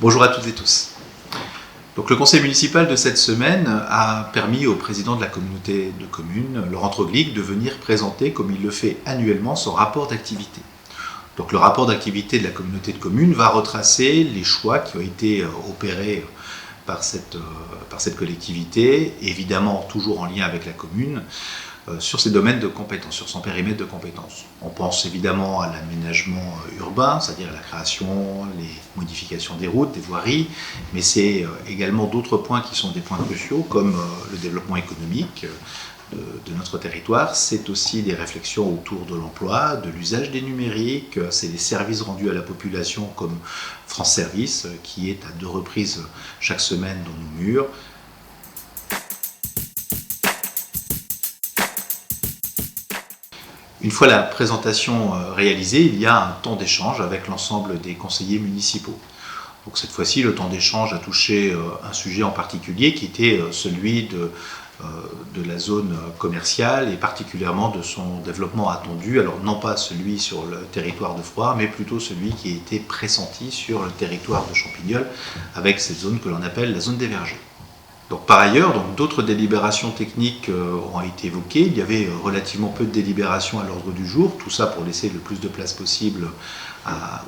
Bonjour à toutes et tous. Donc, le conseil municipal de cette semaine a permis au président de la communauté de communes, Laurent Troglio, de venir présenter, comme il le fait annuellement, son rapport d'activité. Donc, le rapport d'activité de la communauté de communes va retracer les choix qui ont été opérés par cette collectivité, évidemment toujours en lien avec la commune, sur ses domaines de compétences, sur son périmètre de compétences. On pense évidemment à l'aménagement urbain, c'est-à-dire la création, les modifications des routes, des voiries, mais c'est également d'autres points qui sont des points cruciaux, comme le développement économique de notre territoire. C'est aussi des réflexions autour de l'emploi, de l'usage des numériques, c'est des services rendus à la population comme France Service, qui est à 2 reprises chaque semaine dans nos murs. Une fois la présentation réalisée, il y a un temps d'échange avec l'ensemble des conseillers municipaux. Donc cette fois-ci, le temps d'échange a touché un sujet en particulier qui était celui de la zone commerciale et particulièrement de son développement attendu. Alors non pas celui sur le territoire de Froid, mais plutôt celui qui était pressenti sur le territoire de Champignol avec cette zone que l'on appelle la zone des vergers. Donc, par ailleurs, d'autres délibérations techniques ont été évoquées. Il y avait relativement peu de délibérations à l'ordre du jour, tout ça pour laisser le plus de place possible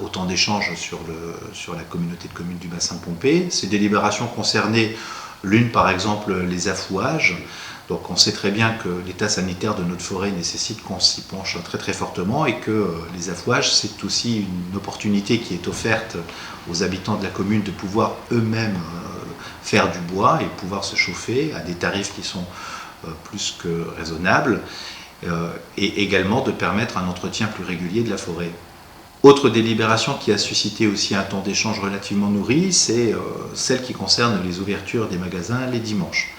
au temps d'échange sur la communauté de communes du bassin de Pompée. Ces délibérations concernaient l'une, par exemple, les affouages. Donc on sait très bien que l'état sanitaire de notre forêt nécessite qu'on s'y penche très très fortement et que les affouages, c'est aussi une opportunité qui est offerte aux habitants de la commune de pouvoir eux-mêmes faire du bois et pouvoir se chauffer à des tarifs qui sont plus que raisonnables et également de permettre un entretien plus régulier de la forêt. Autre délibération qui a suscité aussi un temps d'échange relativement nourri, c'est celle qui concerne les ouvertures des magasins les dimanches.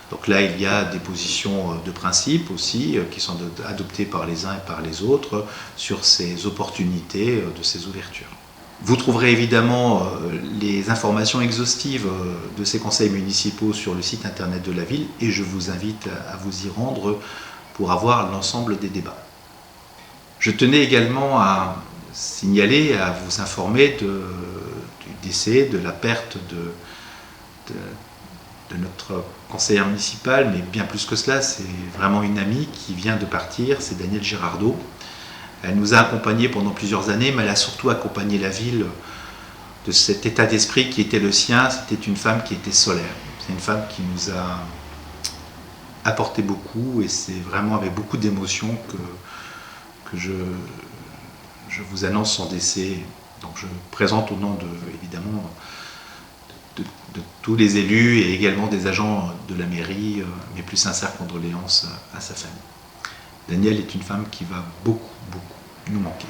Donc là, il y a des positions de principe aussi qui sont adoptées par les uns et par les autres sur ces opportunités de ces ouvertures. Vous trouverez évidemment les informations exhaustives de ces conseils municipaux sur le site internet de la ville et je vous invite à vous y rendre pour avoir l'ensemble des débats. Je tenais également à signaler, à vous informer du décès, de la perte de notre conseillère municipale, mais bien plus que cela, c'est vraiment une amie qui vient de partir, c'est Danielle Girardot. Elle nous a accompagnés pendant plusieurs années, mais elle a surtout accompagné la ville de cet état d'esprit qui était le sien. C'était une femme qui était solaire. C'est une femme qui nous a apporté beaucoup et c'est vraiment avec beaucoup d'émotion que je vous annonce son décès. Donc je présente au nom évidemment de tous les élus et également des agents de la mairie mes plus sincères condoléances à sa famille. Danielle est une femme qui va beaucoup nous manquer.